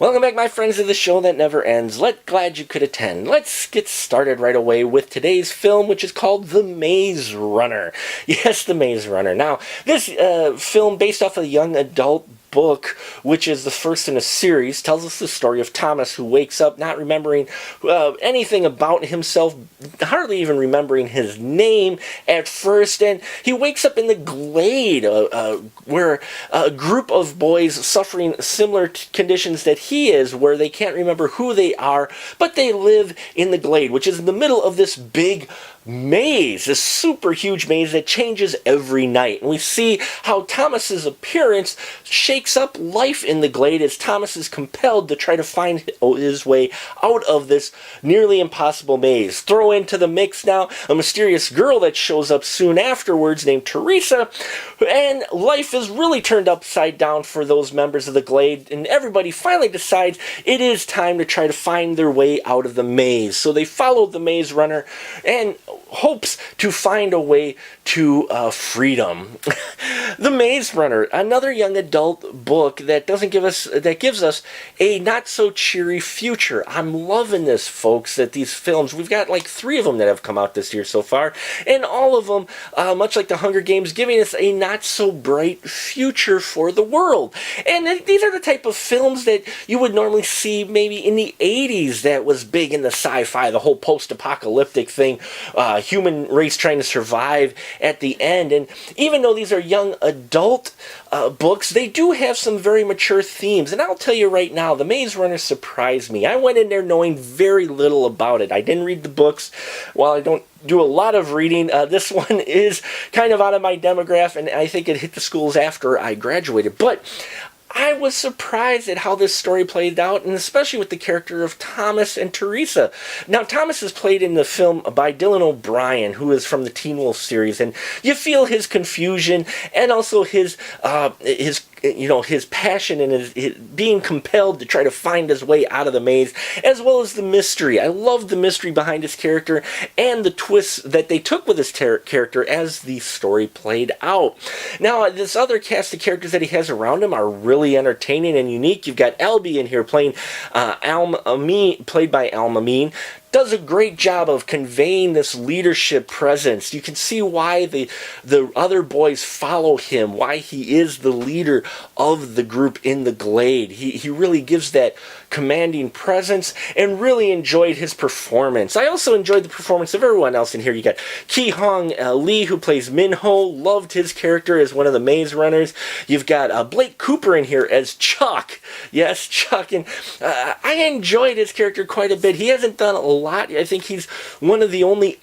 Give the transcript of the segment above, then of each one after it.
Welcome back, my friends, to the show that never ends. Glad you could attend. Let's get started right away with today's film, which is called The Maze Runner. Yes, The Maze Runner. Now, this film, based off a young adult book, which is the first in a series, tells us the story of Thomas, who wakes up not remembering anything about himself, hardly even remembering his name at first, and he wakes up in the Glade, where a group of boys suffering similar conditions that he is, where they can't remember who they are, but they live in the Glade, which is in the middle of this big maze, this super huge maze that changes every night. And we see how Thomas's appearance shakes up life in the Glade as Thomas is compelled to try to find his way out of this nearly impossible maze. Throw into the mix now a mysterious girl that shows up soon afterwards named Teresa, and life is really turned upside down for those members of the Glade, and everybody finally decides it is time to try to find their way out of the maze. So they follow the Maze Runner and hopes to find a way to freedom. The Maze Runner, another young adult book that gives us a not so cheery future. I'm loving this, folks. That these films, we've got like 3 of them that have come out this year so far, and all of them, much like the Hunger Games, giving us a not so bright future for the world. And these are the type of films that you would normally see maybe in the 80s that was big in the sci-fi, the whole post-apocalyptic thing, human race trying to survive at the end. And even though these are young adult books, they do have some very mature themes. And I'll tell you right now, The Maze Runner surprised me. I went in there knowing very little about it. I didn't read the books. While I don't do a lot of reading, this one is kind of out of my demographic, and I think it hit the schools after I graduated. But I was surprised at how this story played out, and especially with the character of Thomas and Teresa. Now, Thomas is played in the film by Dylan O'Brien, who is from the Teen Wolf series, and you feel his confusion and also his passion and his being compelled to try to find his way out of the maze, as well as the mystery. I love the mystery behind his character and the twists that they took with his character as the story played out. Now, this other cast of characters that he has around him are really entertaining and unique. You've got Albie in here playing played by Alma Mean. Does a great job of conveying this leadership presence. You can see why the other boys follow him, why he is the leader of the group in the Glade. He really gives that commanding presence, and really enjoyed his performance. I also enjoyed the performance of everyone else in here. You got Ki Hong Lee, who plays Minho. Loved his character as one of the Maze Runners. You've got Blake Cooper in here as Chuck. Yes, Chuck. And I enjoyed his character quite a bit. He hasn't done a lot. I think he's one of the only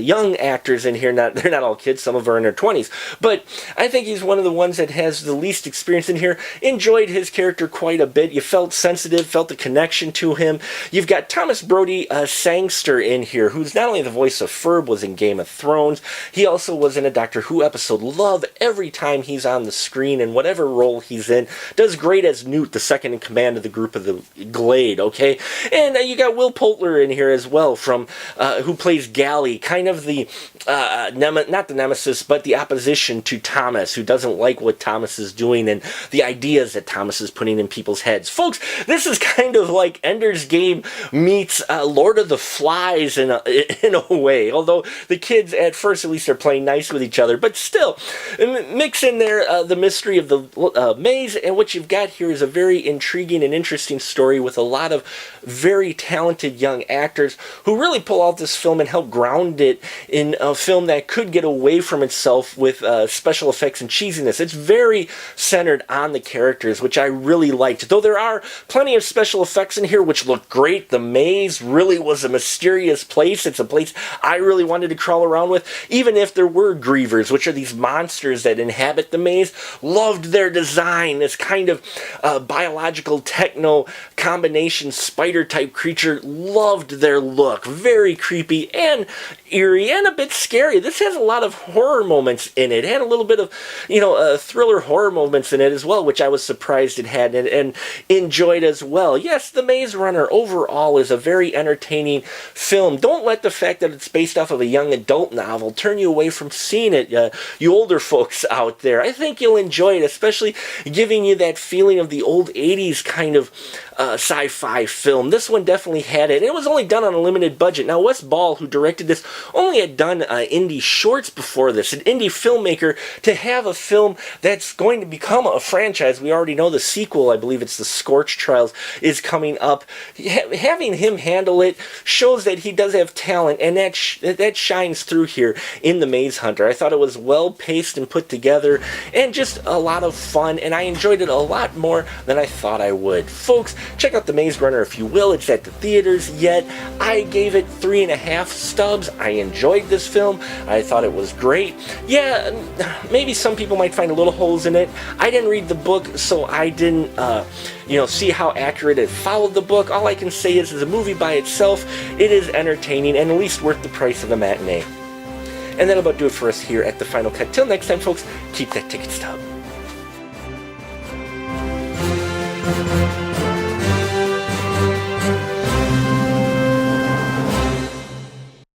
young actors in here. They're not all kids. Some of them are in their 20s. But I think he's one of the ones that has the least experience in here. Enjoyed his character quite a bit. You felt sensitive, felt the connection to him. You've got Thomas Brody Sangster in here, who's not only the voice of Ferb, was in Game of Thrones, he also was in a Doctor Who episode. Love every time he's on the screen, and whatever role he's in. Does great as Newt, the second in command of the group of the Glade, okay? And you got Will Poulter in here as well, from who plays Gally, kind of the, not the nemesis, but the opposition to Thomas, who doesn't like what Thomas is doing and the ideas that Thomas is putting in people's heads. Folks, this is kind of like Ender's Game meets Lord of the Flies in a way, although the kids at first at least are playing nice with each other, but still, mix in there the mystery of the maze, and what you've got here is a very intriguing and interesting story with a lot of very talented young actors who really pull out this film and help ground it in a film that could get away from itself with special effects and cheesiness. It's very centered on the characters, which I really liked. Though there are plenty of special effects in here which look great. The maze really was a mysterious place. It's a place I really wanted to crawl around with, even if there were grievers, which are these monsters that inhabit the maze. Loved their design, this kind of biological techno combination spider-type creature. Loved their look. Very creepy and eerie and a bit scary. This has a lot of horror moments in it. It had a little bit of, thriller horror moments in it as well, which I was surprised it had. And enjoyed as well. Yes, The Maze Runner overall is a very entertaining film. Don't let the fact that it's based off of a young adult novel turn you away from seeing it, you older folks out there. I think you'll enjoy it, especially giving you that feeling of the old 80s kind of sci-fi film. This one definitely had it. It was only done on a limited budget. Now, Wes Ball, who directed this, only had done indie shorts before this. An indie filmmaker, to have a film that's going to become a franchise. We already know the sequel, I believe it's The Scorch Trials, is coming up. Having him handle it shows that he does have talent, and that shines through here in The Maze Hunter. I thought it was well paced and put together, and just a lot of fun, and I enjoyed it a lot more than I thought I would. Folks, check out The Maze Runner if you will. It's at the theaters yet. I gave it 3.5 stubs. I enjoyed this film. I thought it was great. Yeah, maybe some people might find a little holes in it. I didn't read the book, so I didn't see how accurate it followed the book. All I can say is, as a movie by itself, it is entertaining and at least worth the price of a matinee. And that'll about do it for us here at The Final Cut. Till next time, folks, keep that ticket stub.